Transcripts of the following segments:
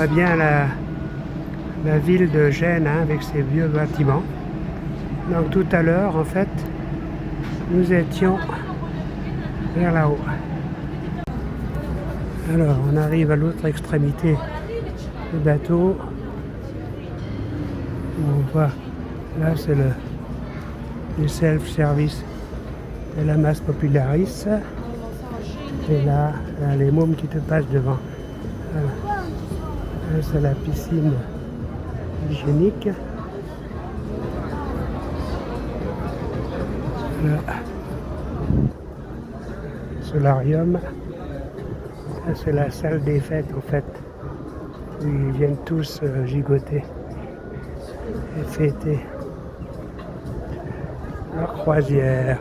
voit bien la ville de Gênes hein, avec ses vieux bâtiments. Donc tout à l'heure, en fait, nous étions vers là-haut. Alors, on arrive à l'autre extrémité du bateau. On voit, là c'est le self-service de la masse popularis. Et là, les mômes qui te passent devant. Voilà. Là, c'est la piscine hygiénique. Là, solarium. Ça, c'est la salle des fêtes, en fait, où ils viennent tous gigoter et fêter leur croisière.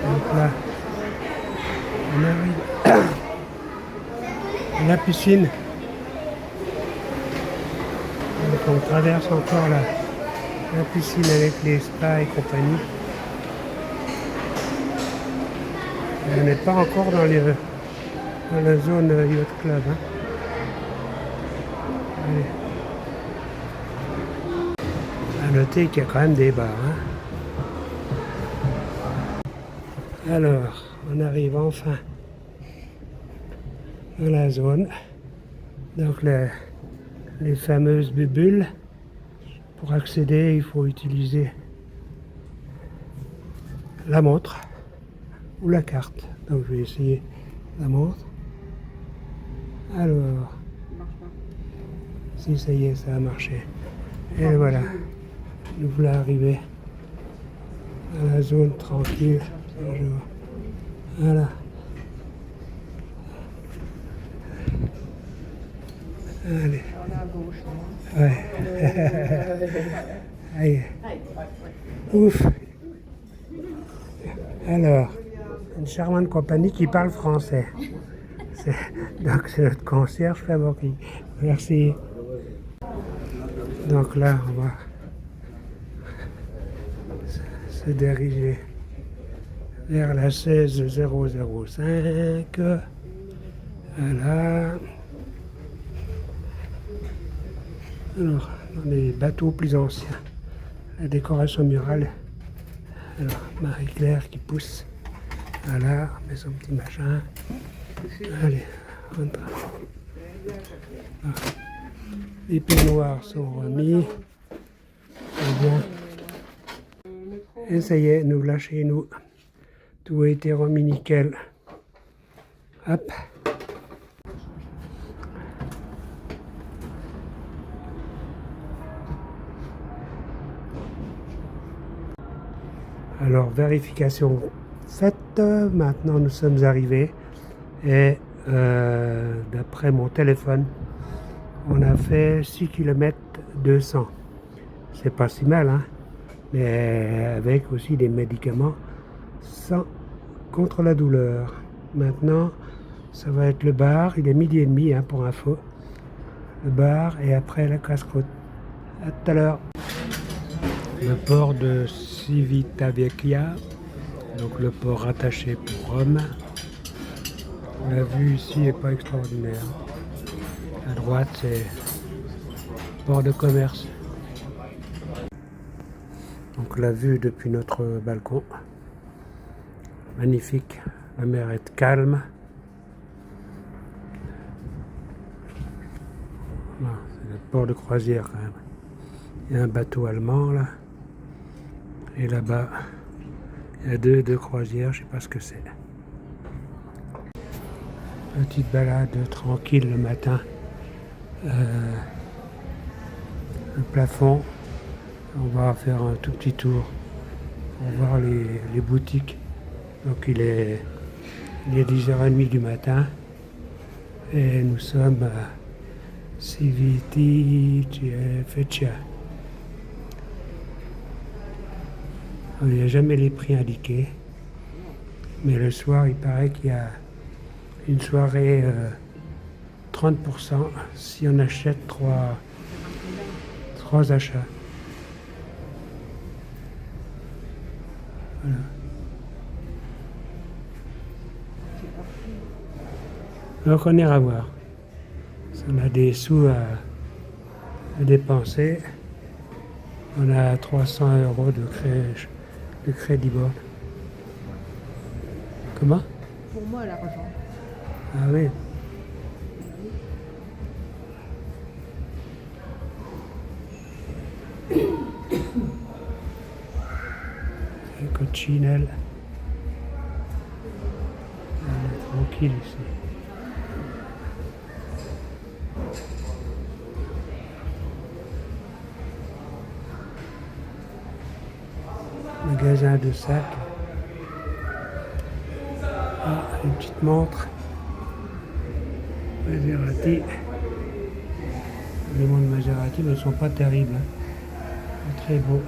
Donc là, on arrive à la piscine. Donc on traverse encore la piscine avec les spas et compagnie. Et on n'est pas encore dans la zone yacht club. Hein. Allez. À noter qu'il y a quand même des bars. Hein. Alors, on arrive enfin dans la zone. Donc les fameuses bulles. Pour accéder, il faut utiliser la montre ou la carte. Donc je vais essayer la montre. Alors, si ça y est, ça a marché. Et voilà, nous voilà arrivés à la zone tranquille. Voilà. Allez. Ouais. Allez. Ouf. Alors, une charmante compagnie qui parle français. Donc c'est notre concierge favori. Merci. Donc là, on va se diriger vers la 16005. Voilà. Alors, dans les bateaux plus anciens, la décoration murale. Alors, Marie-Claire qui pousse. Voilà, on met son petit machin. Allez, rentre. Ah. Les peignoirs sont remis. C'est bien. Et ça y est, nous voilà chez nous. Tout a été remis nickel. Hop. Alors, vérification faite. Maintenant, nous sommes arrivés. Et d'après mon téléphone, on a fait 6 km 200. C'est pas si mal, hein, mais avec aussi des médicaments contre la douleur. Maintenant, ça va être le bar. Il est 12h30 hein, pour info. Le bar et après la casse-croûte. À tout à l'heure. Le port de Civitavecchia, donc le port rattaché pour Rome. La vue ici n'est pas extraordinaire. À droite, c'est port de commerce. Donc la vue depuis notre balcon. Magnifique. La mer est calme. Voilà, c'est le port de croisière quand même. Il y a un bateau allemand là. Et là-bas, il y a deux croisières, je ne sais pas ce que c'est. Petite balade tranquille le matin. Le plafond. On va faire un tout petit tour pour voir les boutiques. Donc il est 10h30 du matin. Et nous sommes à Civitavecchia. Il n'y a jamais les prix indiqués. Mais le soir, il paraît qu'il y a une soirée 30% si on achète 3 achats. Voilà. Donc on ira voir. Si on a des sous à dépenser, on a 300 € de crédit board. Comment? Pour moi, l'argent. Ah oui. C'est Coccinelle. On est tranquille ici. Magasin de sacs. Ah, une petite montre. Maserati. Les montres Maserati ne sont pas terribles. Hein. Très beaux.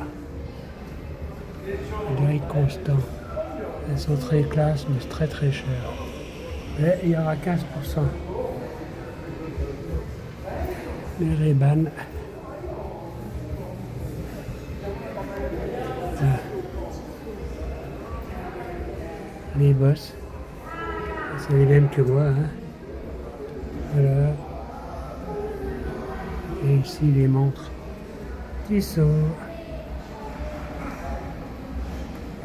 Gris constant. Elles sont très classes, mais c'est très très cher. Mais il y aura 15%. Les Ray-Ban. Les Boss. C'est les mêmes que moi. Hein. Voilà. Et ici les montres. Tissot.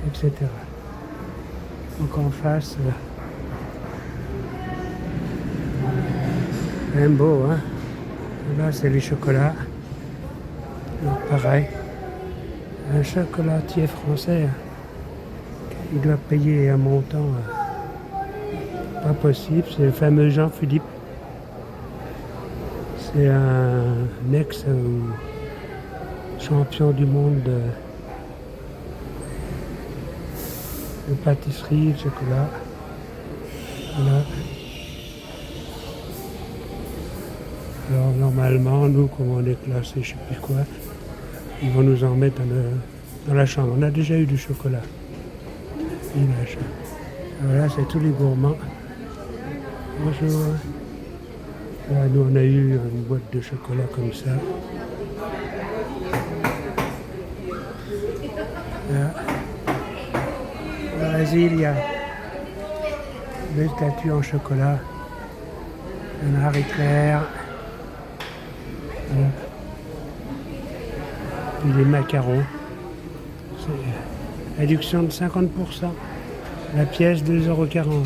Etc. Donc en face, même beau, hein. Là c'est les chocolats. Donc pareil. Un chocolatier français, il doit payer un montant pas possible. C'est le fameux Jean-Philippe. C'est un ex-champion du monde de pâtisserie, de chocolat. Voilà. Alors normalement, nous, comme on est classé, je sais plus quoi, ils vont nous en mettre dans la chambre. On a déjà eu du chocolat. Image. Voilà, c'est tous les gourmands. Bonjour. Là, nous, on a eu une boîte de chocolat comme ça. Là. Au Brésil, il y a des statues en chocolat. Un Marie Claire. Voilà. Et les macarons. C'est réduction de 50%. La pièce 2,40 €.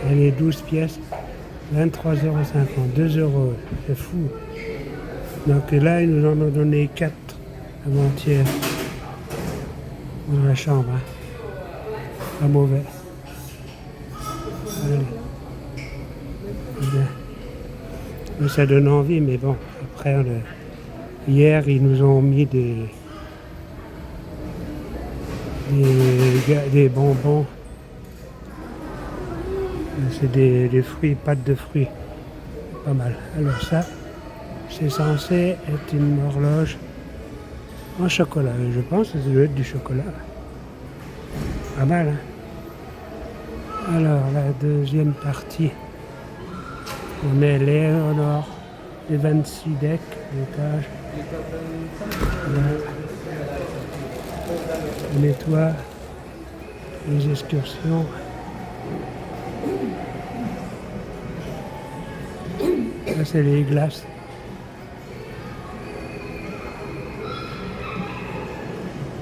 Et les 12 pièces 23,50 €. 2 €. C'est fou. Donc là, ils nous en ont donné 4 avant-hier. Dans la chambre. Hein. Pas mauvais. Allez. Bien. Mais ça donne envie, mais bon, après, hier, ils nous ont mis des bonbons. C'est des fruits, pâtes de fruits. Pas mal. Alors ça, c'est censé être une horloge en chocolat. Je pense que ça doit être du chocolat. Pas mal, hein. Alors, la deuxième partie. On est Léonore, les 26 decks, l'étage. On nettoie les excursions. Là, c'est les glaces.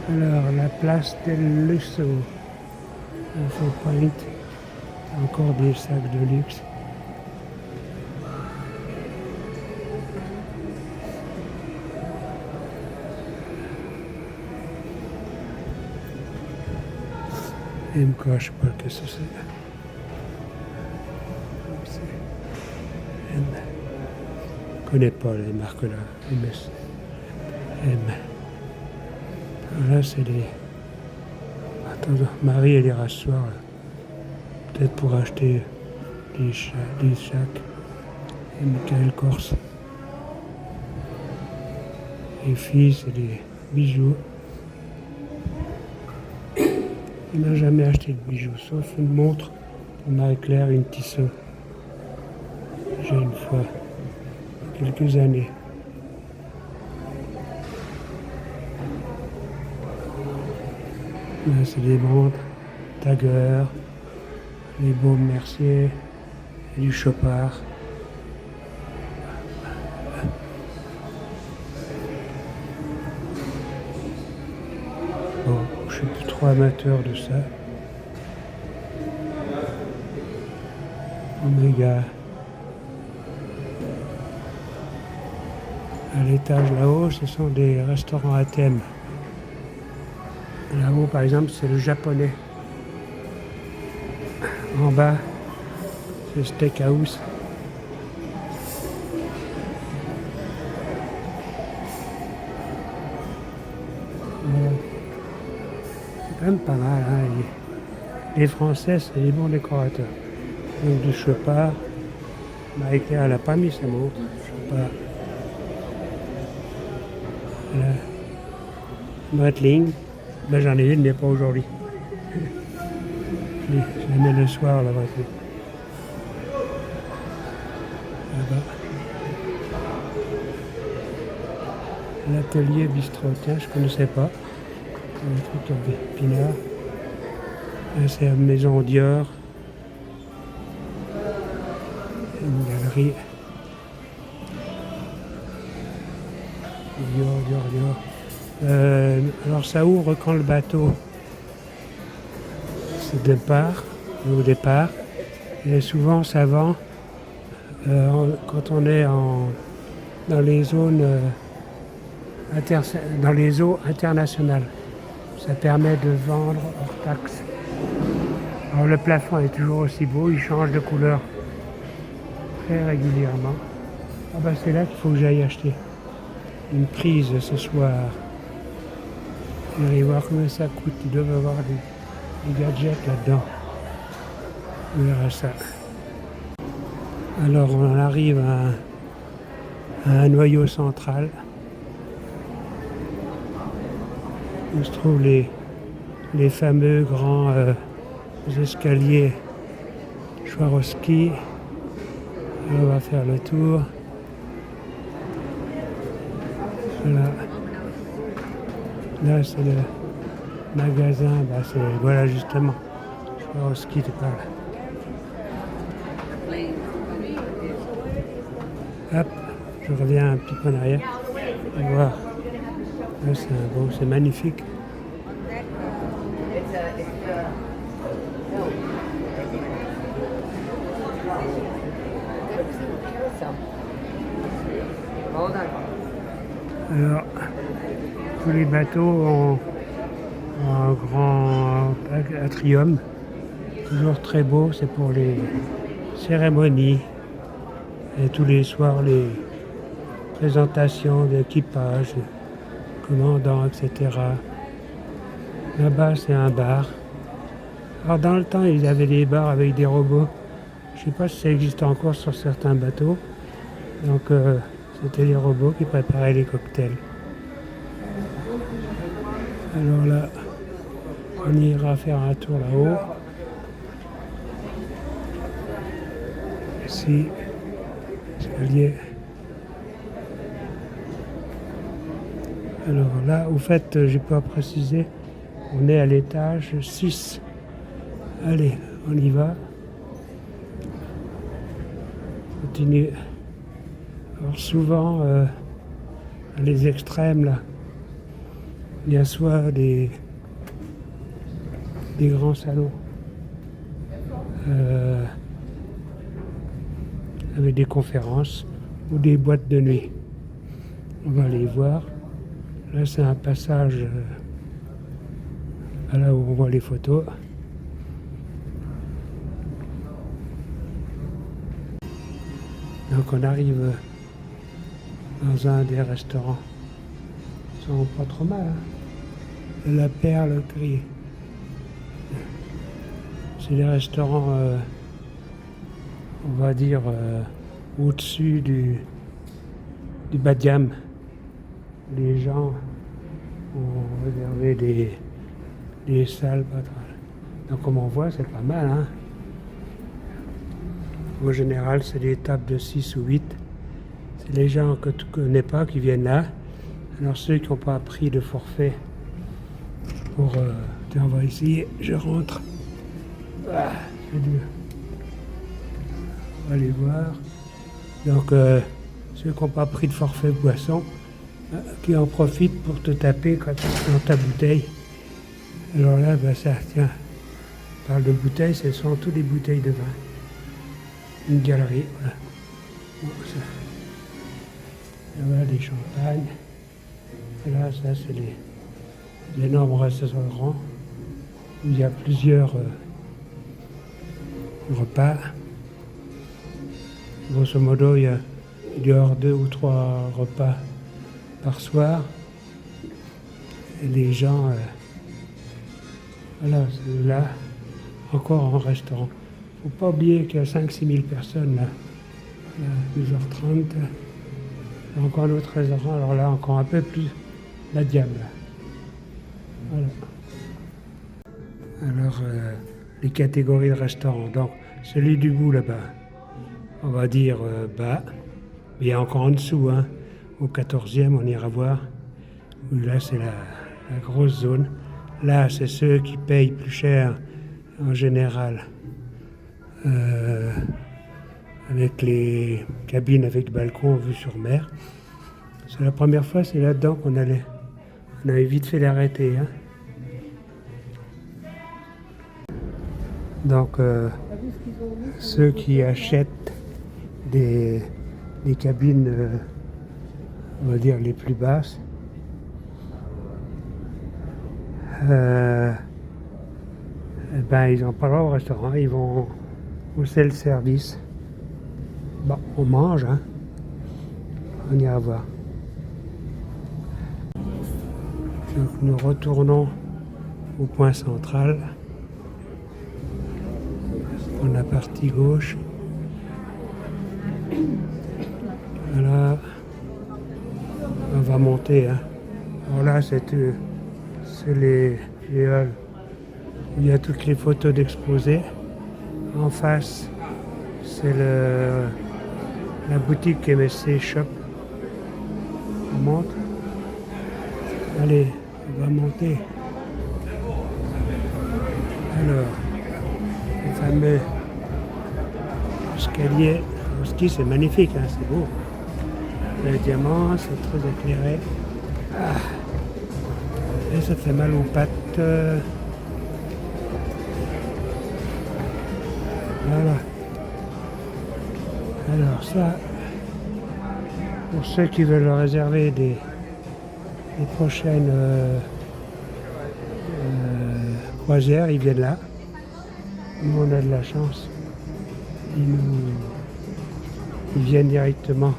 Alors, la place del Lusso, Info Point, encore des sacs de luxe. MK, je sais pas ce que c'est. M. Je connais pas les marques là. MS. M. Là, c'est les. Attends, Marie, elle ira ce soir. Peut-être pour acheter des sacs. Et Michael Corse. Les filles, c'est des bijoux. Il n'a jamais acheté de bijoux, sauf une montre pour Marie-Claire, une Tissot. J'ai une fois, quelques années. Là, c'est des montres, Tagger, les Baume Mercier, et du Chopard. Bon, je suis plus trop amateur de ça. Omega. À l'étage là-haut, ce sont des restaurants à thème. Là-haut, par exemple, c'est le japonais. En bas, c'est le steakhouse. C'est quand même pas mal. Hein. Les Français, c'est des bons décorateurs. Donc du Chopard. Maïka, elle n'a pas mis sa montre. Chopard. Breitling. Ben, j'en ai une, mais pas aujourd'hui. Je la mets le soir, la Breitling. Là-bas. L'atelier bistrot, tiens, je ne connaissais pas. Un truc avec Pinard. Là, c'est la maison Dior. Une galerie. Dior. Alors ça ouvre quand le bateau se départ, au départ. Et souvent ça vend quand on est dans les zones dans les eaux internationales. Ça permet de vendre hors taxe. Alors le plafond est toujours aussi beau, il change de couleur très régulièrement. Ah bah c'est là qu'il faut que j'aille acheter une prise ce soir. Je vais aller voir combien ça coûte. Ils doivent avoir des gadgets là-dedans. On verra ça. Alors on arrive à un noyau central où se trouvent les fameux grands escaliers Swarovski. On va faire le tour. Voilà. Là, c'est le magasin. Bah, voilà, justement. Swarovski, tu parles. Hop, je reviens un petit peu en arrière. On va voir. Là, c'est magnifique. Alors, tous les bateaux ont un grand atrium, toujours très beau, c'est pour les cérémonies et tous les soirs les présentations d'équipage, commandants, etc. Là-bas c'est un bar. Alors dans le temps ils avaient des bars avec des robots, je ne sais pas si ça existe encore sur certains bateaux, donc c'était les robots qui préparaient les cocktails. Alors là, on ira faire un tour là-haut. Ici, escalier. Alors là, au fait, j'ai pas précisé, on est à l'étage 6. Allez, on y va. Continue. Alors souvent, à les extrêmes là, il y a soit des grands salons avec des conférences ou des boîtes de nuit. On va aller voir. Là, c'est un passage là où on voit les photos. Donc on arrive dans un des restaurants. Ils sont pas trop mal. Hein. La Perle Gris. C'est des restaurants, on va dire, au-dessus du bas de gamme. Les gens ont réservé des salles. Donc comme on voit, c'est pas mal. Hein. En général, c'est des tables de 6 ou 8. C'est les gens que tu ne connais pas qui viennent là. Alors ceux qui n'ont pas pris de forfait pour Tiens, on va essayer. Je rentre. Ah, c'est dur. On va aller voir. Donc, ceux qui n'ont pas pris de forfait boisson, qui en profitent pour te taper quand tu es dans ta bouteille. Alors là, ben ça, tiens, on parle de bouteilles, ce sont toutes des bouteilles de vin. Une galerie, voilà. Bon, ça. Et voilà des champagnes. Et là, ça, c'est les énormes restaurants où il y a plusieurs repas. Grosso modo, il y a 2 ou 3 repas par soir. Et les gens, voilà, c'est là, encore en restaurant. Faut pas oublier qu'il y a 5-6 000 personnes là. À 12h30. Encore un autre restaurant, alors là, encore un peu plus la diable. Voilà. Alors, les catégories de restaurants. Donc, celui du bout là-bas, on va dire bas. Il y a encore en dessous, hein. Au 14e, on ira voir. Là, c'est la grosse zone. Là, c'est ceux qui payent plus cher en général. Avec les cabines avec balcon vue sur mer. C'est la première fois, c'est là-dedans qu'on allait. On avait vite fait l'arrêter. Hein. Donc, ceux qui achètent des cabines, on va dire les plus basses, ben, ils n'ont pas le droit au restaurant, ils vont au self-service. Bon, on mange, hein. On ira voir. Donc nous retournons au point central. On a partie gauche. Voilà. On va monter, hein. Alors là, c'est les halls où il y a toutes les photos d'exposés. En face, c'est la boutique MSC Shop. On monte. Allez, on va monter. Alors, le fameux escalier au ski, c'est magnifique, hein, c'est beau. Le diamant, c'est très éclairé. Ah. Et ça fait mal aux pattes. Voilà. Alors ça, pour ceux qui veulent réserver des prochaines croisières, ils viennent là. Nous, on a de la chance. Ils viennent directement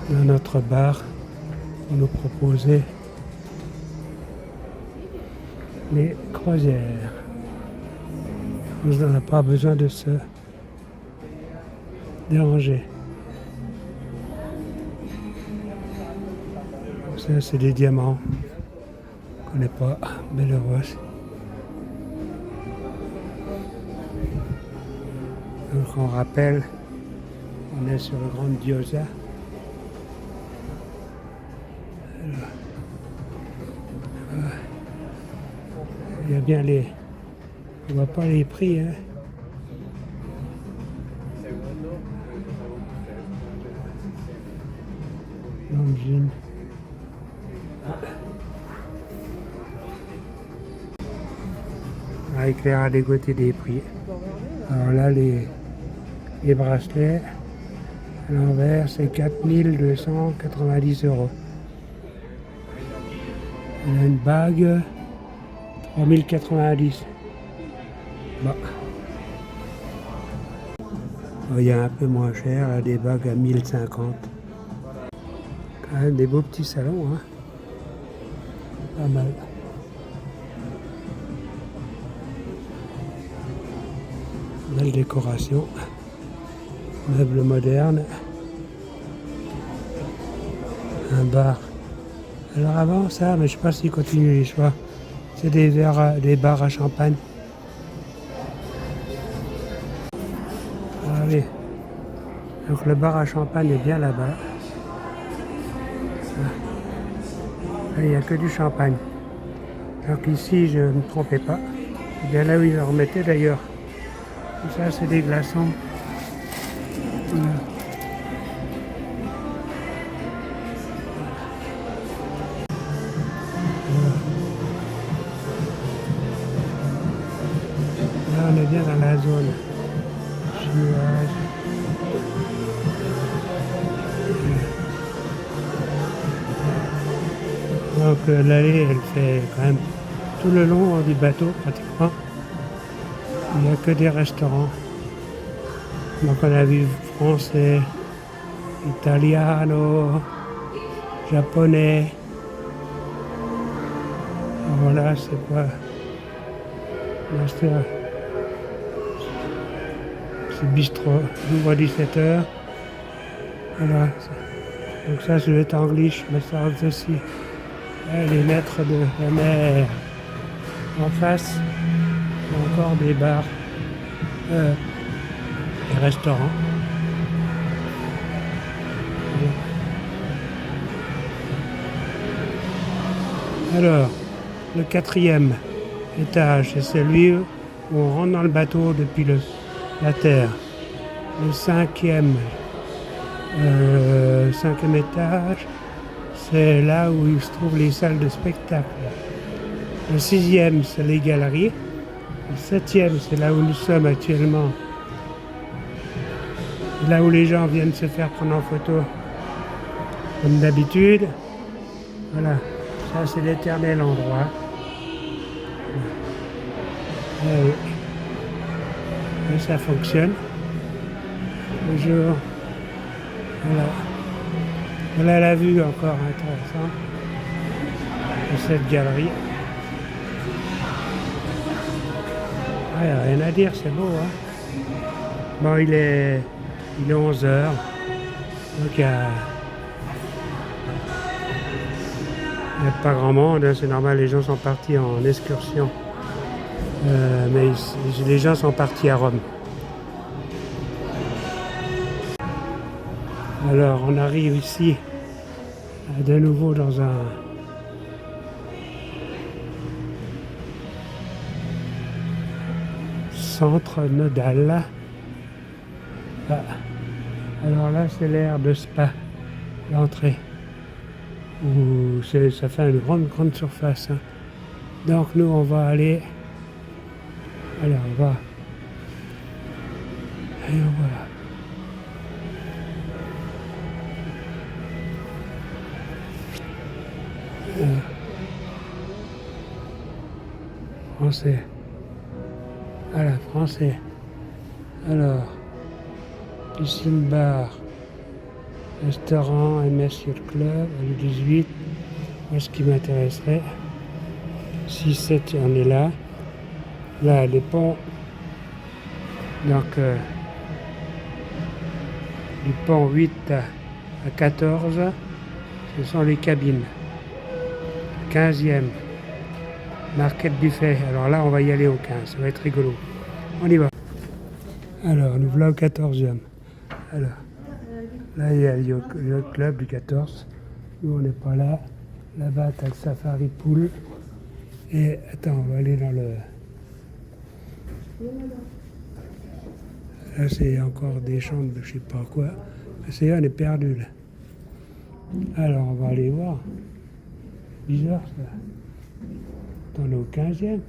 dans notre bar pour nous proposer les croisières. On n'a pas besoin de se déranger. Ça, c'est des diamants. On ne connaît pas. Bellerosse. Donc, on rappelle, on est sur le Grand Giosa. Il y a bien les... On ne voit pas les prix, hein. Longines. Éclair à dégoter des prix. Alors là, les bracelets à l'envers, c'est 4 290 €. On a une bague, 3 090. Bon. Il y a un peu moins cher, là, des bagues à 1050. Quand même des beaux petits salons, hein. Pas mal. Belle décoration. Meubles modernes. Un bar. Alors avant ça, mais je ne sais pas s'ils continuent les choix. C'est des bars à champagne. Allez. Donc le bar à champagne est bien là-bas. Là, il n'y a que du champagne. Donc ici, je ne me trompais pas. C'est bien là où ils en remettaient d'ailleurs. Tout ça, c'est des glaçons. Voilà. Là, on est bien dans la zone chinoise. Donc l'allée, elle fait quand même tout le long du bateau pratiquement. Il n'y a que des restaurants. Donc on a vu français, italiano, japonais. Voilà, c'est quoi? C'est bistrot, il ouvre à 17h. Voilà. Donc ça, c'est le Tanglish, mais ça reste aussi les maîtres de la mer. En face, il y a encore des bars, des restaurants. Alors, le 4e étage, c'est celui où on rentre dans le bateau depuis la terre. Le 5e étage, c'est là où se trouvent les salles de spectacle. Le 6e, c'est les galeries. Le 7e, c'est là où nous sommes actuellement. Là où les gens viennent se faire prendre en photo, comme d'habitude. Voilà, ça c'est l'éternel endroit. Et ça fonctionne. Bonjour. Voilà. Voilà la vue encore intéressante de cette galerie. Ah, il n'y a rien à dire, c'est beau. Hein. Bon, il est 11h. Donc il n'y a pas grand monde. Hein, c'est normal, les gens sont partis en excursion. Mais les gens sont partis à Rome. Alors on arrive ici de nouveau dans un centre nodal. Ah. Alors là c'est l'aire de spa, l'entrée, où ça fait une grande surface. Hein. Donc nous on va aller. Alors on va. Et voilà. Français. Voilà, français. Alors, piscine bar, restaurant, MS Yacht Club, le 18. Moi, ce qui m'intéresserait, 6-7, on est là. Là, les ponts. Donc, du pont 8 à 14, ce sont les cabines. 15e, Market Buffet. Alors là, on va y aller au 15, ça va être rigolo. On y va. Alors, nous voilà au 14e. Alors, là, il y a le Yacht Club du 14. Nous, on n'est pas là. Là-bas, tu as le Safari Pool. Et attends, on va aller dans le... Là, c'est encore des chambres de je sais pas quoi. C'est on est perdu là. Alors, on va aller voir. Bizarre ça. On est au 15e.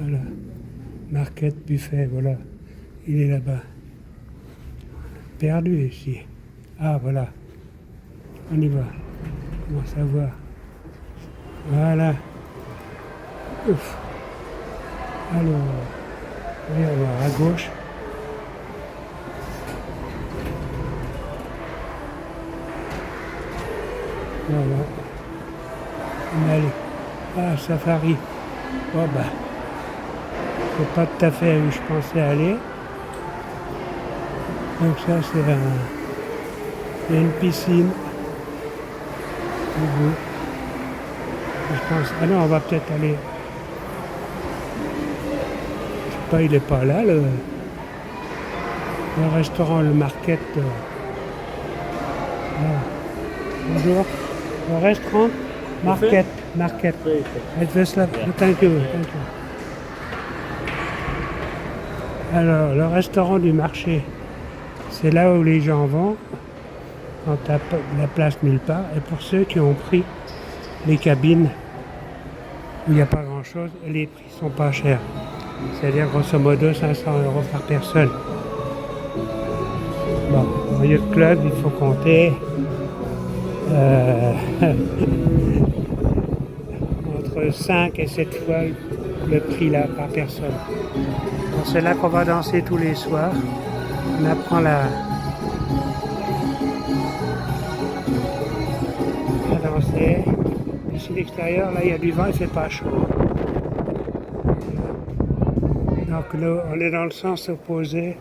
Voilà. Market Buffet, voilà. Il est là-bas. Perdu ici. Ah, voilà. On y va. On commence à voir. Voilà. Ouf. Alors, on va voir à gauche. Voilà. On est allé. Ah, Safari. Bon, bah. C'est pas tout à fait où je pensais aller. Donc ça, c'est il y a une piscine. Je pense... Ah non, on va peut-être aller... Je sais pas, il est pas là, le restaurant, le market. Ah. Bonjour. Le restaurant, market. market. It was thank you. Alors, le restaurant du marché, c'est là où les gens vont, quand t'as la place nulle part. Et pour ceux qui ont pris les cabines où il n'y a pas grand chose, les prix sont pas chers. C'est-à-dire grosso modo 500 € par personne. Bon, au yacht club, il faut compter entre 5 et 7 fois le prix là par personne. C'est là qu'on va danser tous les soirs. On apprend à danser. Ici l'extérieur, là il y a du vent, il fait pas chaud. Donc là, on est dans le sens opposé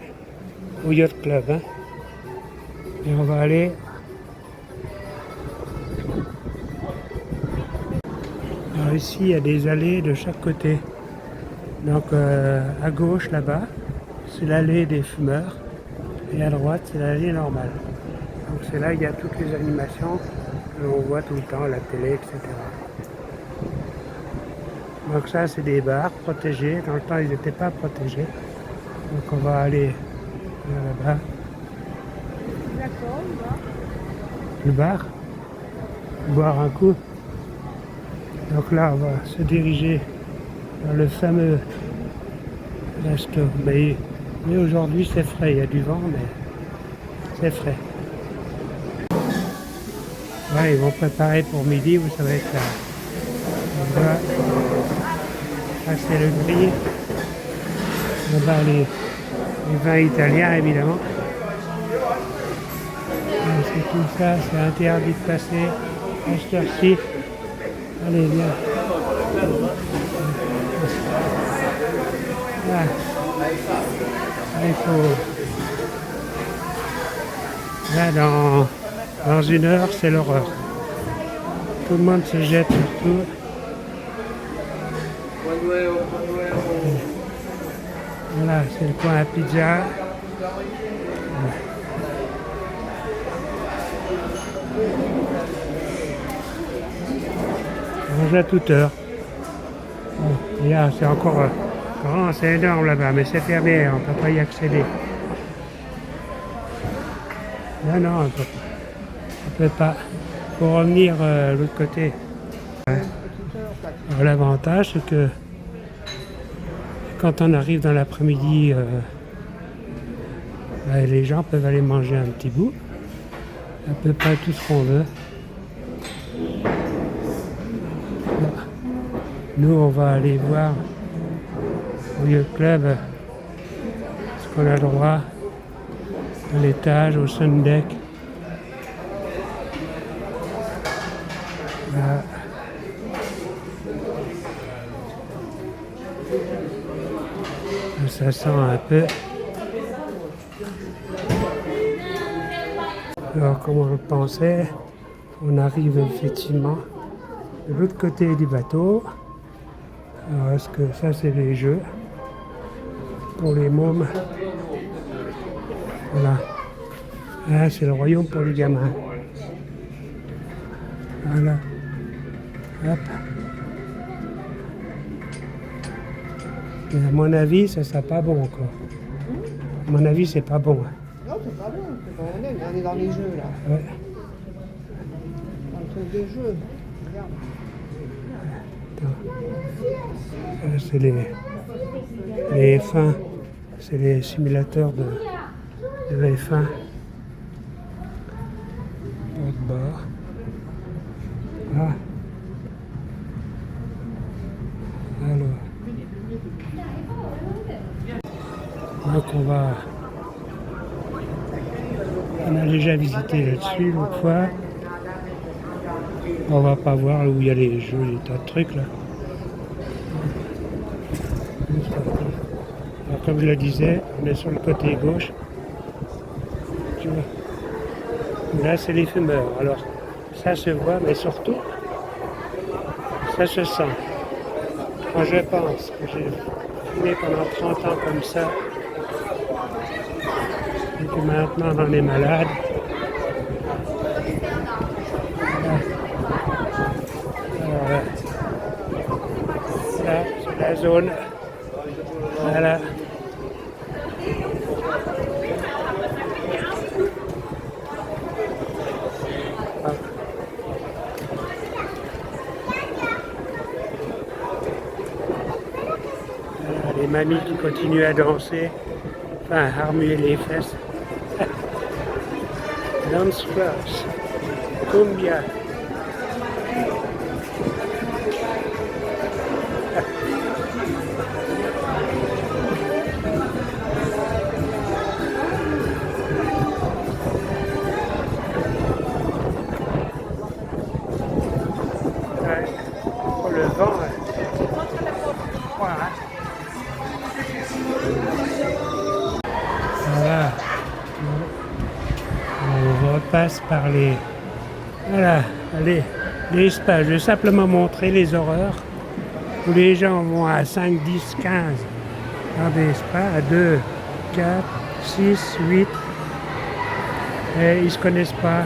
au yacht club. Hein. Et on va aller alors ici il y a des allées de chaque côté. Donc à gauche là-bas, c'est l'allée des fumeurs et à droite c'est l'allée normale. Donc c'est là il y a toutes les animations que l'on voit tout le temps à la télé, etc. Donc ça c'est des bars protégés, dans le temps ils n'étaient pas protégés. Donc on va aller là-bas. Le bar, boire un coup. Donc là on va se diriger vers le fameux resto. Mais aujourd'hui c'est frais, il y a du vent mais c'est frais. Ouais, ils vont préparer pour midi où ça va être là. Là, c'est le grillé. Là-bas les vins italiens évidemment. C'est tout ça, c'est interdit de passer à cette heure-ci. Allez, viens. Là, il faut... Là, dans une heure, c'est l'horreur. Tout le monde se jette surtout. Voilà, c'est le coin à pizza. On mange à toute heure. Bon, et là, c'est encore grand, c'est énorme là-bas, mais c'est fermé, on ne peut pas y accéder. Non, on ne peut pas. Il faut revenir de l'autre côté. Alors, l'avantage, c'est que quand on arrive dans l'après-midi, les gens peuvent aller manger un petit bout. À peu près tout ce qu'on veut. Nous, on va aller voir au yacht club ce qu'on a le droit à l'étage, au sun deck. Là. Ça sent un peu. Alors, comme on le pensait, on arrive effectivement de l'autre côté du bateau. Alors, est-ce que ça, c'est les jeux pour les mômes? Voilà. Là, c'est le royaume pour les gamins. Voilà. Hop. Et à mon avis, ça sera pas bon encore. À mon avis, c'est pas bon. Non, c'est pas bon. On est dans les jeux, là. Ouais. Dans le truc des jeux. Regarde. C'est les F1. C'est les simulateurs de F1. Autre bord. Ah. Alors. Donc on a déjà visité là-dessus l'autre fois. On va pas voir où il y a les jeux, les tas de trucs là. Alors, comme je le disais, on est sur le côté gauche. Tu vois. Là c'est les fumeurs. Alors ça se voit, mais surtout ça se sent. Quand je pense que j'ai fumé pendant 30 ans comme ça, et que maintenant on en est malade. Alors, la zone. Voilà. Voilà, les mamies qui continuent à danser, enfin à remuer les fesses. Dance class, cumbia. Ouais. Oh, le vent, voilà. Voilà. On repasse par les... Voilà, les spas. Je vais simplement montrer les horreurs où les gens vont à 5, 10, 15 dans des spas, à 2, 4, 6, 8 et ils se connaissent pas.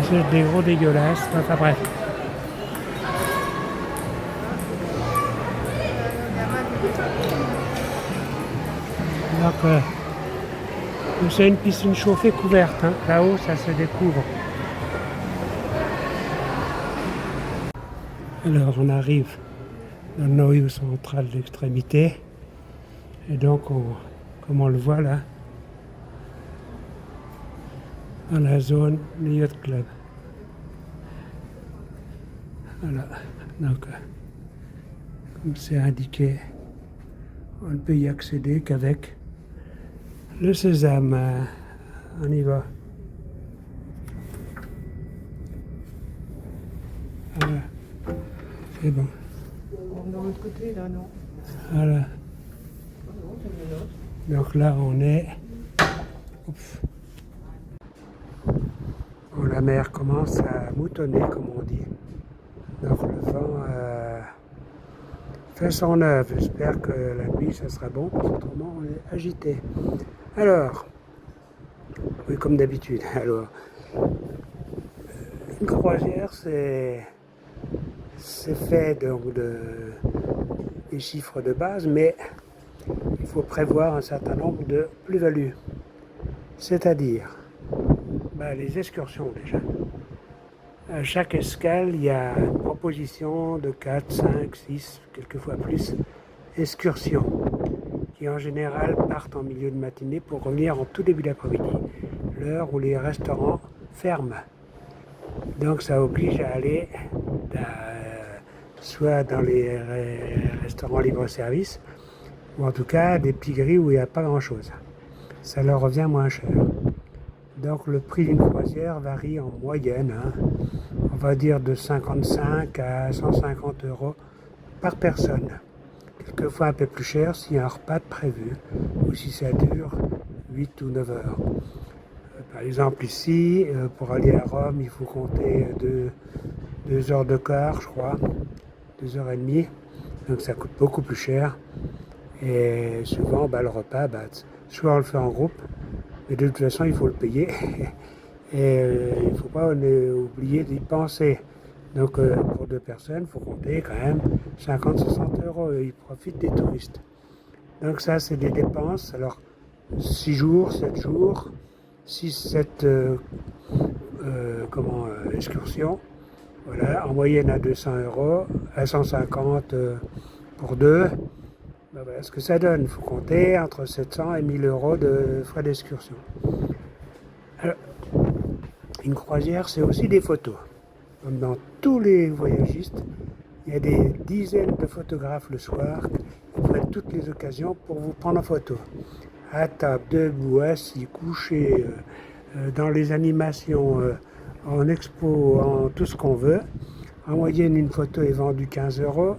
C'est des gros dégueulasses. Enfin bref. Donc, c'est une piscine chauffée couverte. Hein. Là-haut, ça se découvre. Alors, on arrive dans le noyau central de l'extrémité. Et donc, comme on le voit là, dans la zone du Yacht Club. Voilà. Donc, comme c'est indiqué, on ne peut y accéder qu'avec le sésame. On y va. Voilà. C'est bon. De l'autre côté, là, non. Voilà. Non, c'est le nôtre. Donc là, on est... Ouf. Bon, la mer commence à moutonner, comme on dit. Donc le vent fait son œuvre. J'espère que la nuit, ça sera bon, parce qu'autrement, on est agité. Alors, oui, comme d'habitude. Alors, une croisière, c'est fait donc des chiffres de base, mais il faut prévoir un certain nombre de plus-values. C'est-à-dire, les excursions déjà. À chaque escale, il y a une proposition de 4, 5, 6, quelquefois plus, excursions, qui en général partent en milieu de matinée pour revenir en tout début d'après-midi, l'heure où les restaurants ferment. Donc ça oblige à aller soit dans les restaurants libre-service, ou en tout cas des piggeries où il n'y a pas grand-chose. Ça leur revient moins cher. Donc le prix d'une croisière varie en moyenne, on va dire de 55 à 150 € par personne. Quelquefois un peu plus cher s'il y a un repas de prévu, ou si ça dure 8 ou 9 heures. Par exemple ici, pour aller à Rome, il faut compter 2 heures de car, je crois, 2 heures et demie, donc ça coûte beaucoup plus cher. Et souvent, le repas, soit on le fait en groupe, mais de toute façon, il faut le payer. Et il ne faut pas oublier d'y penser. Donc, pour 2 personnes, il faut compter quand même 50-60 €. Ils profitent des touristes. Donc, ça, c'est des dépenses. Alors, 6 jours, 7 jours, 6-7 excursions. Voilà, en moyenne à 200 €, à 150 pour 2. Voilà ce que ça donne. Il faut compter entre 700 et 1000 € de frais d'excursion. Alors, une croisière, c'est aussi des photos. Comme dans tous les voyagistes, il y a des dizaines de photographes le soir qui prennent toutes les occasions pour vous prendre en photo. À table, debout, assis, couché, dans les animations, en expo, en tout ce qu'on veut. En moyenne, une photo est vendue 15 €.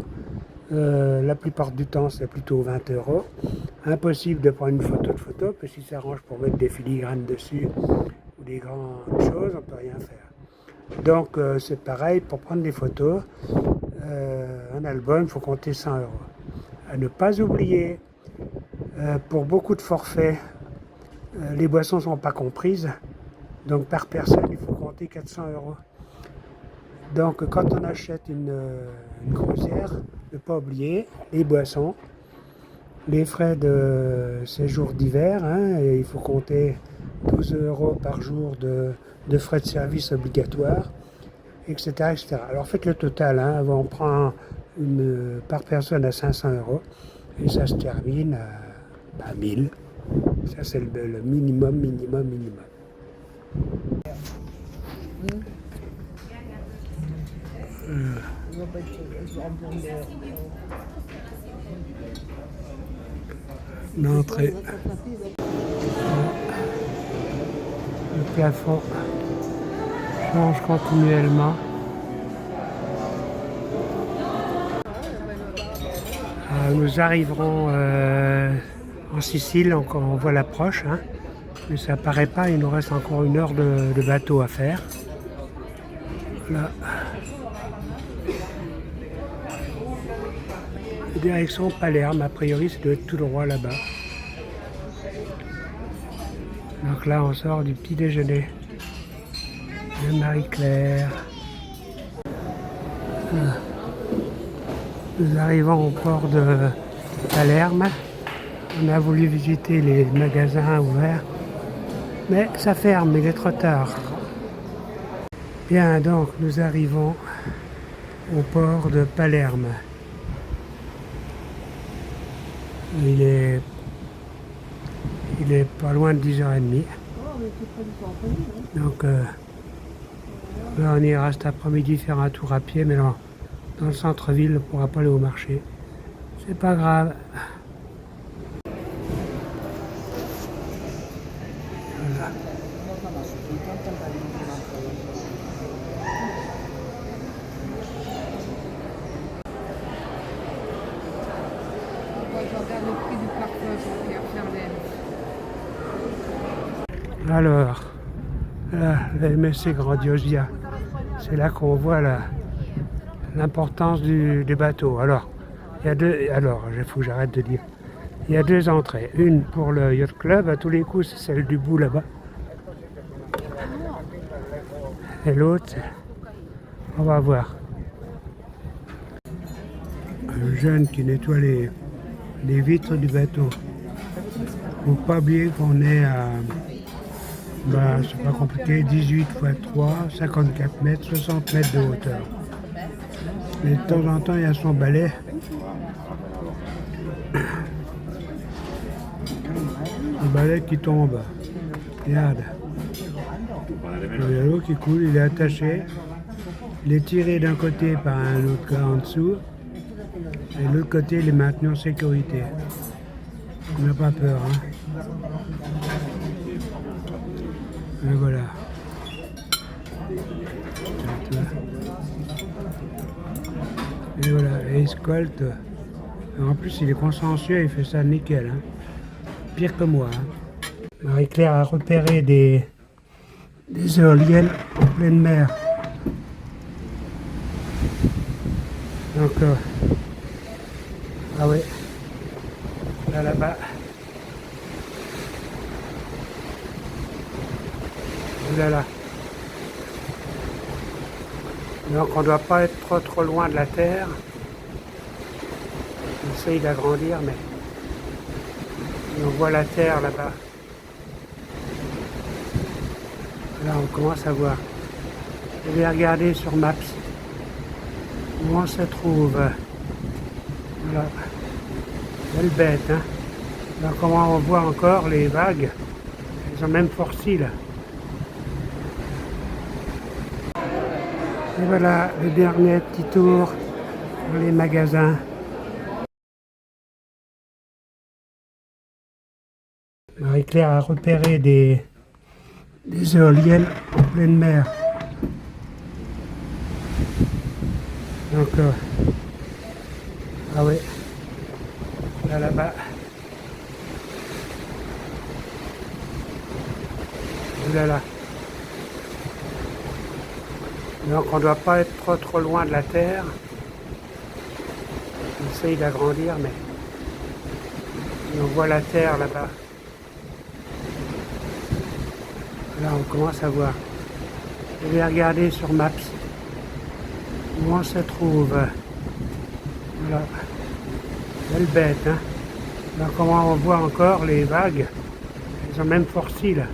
La plupart du temps, c'est plutôt 20 €. Impossible de prendre une photo, parce qu'il s'arrange pour mettre des filigranes dessus ou des grandes choses, on ne peut rien faire. Donc, c'est pareil, pour prendre des photos, un album, il faut compter 100 €. À ne pas oublier, pour beaucoup de forfaits, les boissons ne sont pas comprises. Donc, par personne, il faut compter 400 €. Donc, quand on achète une croisière, ne pas oublier les boissons, les frais de séjour d'hiver, hein, et il faut compter 12 € par jour de frais de service obligatoires, etc., etc. Alors faites le total, hein, on prend par personne à 500 € et ça se termine à 1000. Ça c'est le minimum, minimum, minimum. L'entrée. Le plafond change continuellement. Nous arriverons en Sicile, on voit l'approche, hein, mais ça paraît pas, il nous reste encore 1 heure de bateau à faire. Là. Direction Palerme, a priori ça doit être tout droit là-bas. Donc là on sort du petit déjeuner de Marie-Claire. Nous arrivons au port de Palerme. On a voulu visiter les magasins ouverts, mais ça ferme, il est trop tard. Bien, donc nous arrivons au port de Palerme. Il est pas loin de 10h30. Donc là on ira cet après-midi faire un tour à pied, mais non, dans le centre-ville, on ne pourra pas aller au marché. C'est pas grave. Voilà. Alors, là, la MSC Grandiosia, c'est là qu'on voit l'importance des bateaux. Alors, il faut que j'arrête de dire. Il y a 2 entrées. Une pour le Yacht Club, à tous les coups, c'est celle du bout là-bas. Et l'autre, on va voir. Un jeune qui nettoie les vitres du bateau. Faut pas oublier qu'on est à, c'est pas compliqué, 18 x 3, 54 mètres, 60 mètres de hauteur. Mais de temps en temps, il y a son balai. Le balai qui tombe. Regarde. Il y a l'eau qui coule, il est attaché. Il est tiré d'un côté par un autre gars en dessous. Et de l'autre côté, il est maintenu en sécurité. On n'a pas peur, hein. Et voilà. Et voilà, et il scolte. En plus, il est consciencieux, il fait ça nickel, hein. Pire que moi, hein. Marie-Claire a repéré des éoliennes en pleine mer. Donc, ah ouais, là-bas. Là. Donc on ne doit pas être trop loin de la terre. On essaye d'agrandir, mais on voit la terre là-bas. Là on commence à voir. Je vais regarder sur Maps où on se trouve. Voilà. Belle bête, hein. Alors comment on voit encore les vagues. Elles ont même forci là. Et voilà le dernier petit tour dans les magasins. Marie-Claire a repéré des éoliennes en pleine mer. Donc, ah ouais, là-bas. Là. Donc on ne doit pas être trop loin de la terre. On essaye d'agrandir, mais on voit la terre là-bas. Là on commence à voir. Je vais regarder sur Maps où on se trouve. Là, belle bête, hein. Là, comment on voit encore les vagues. Elles ont même forci là.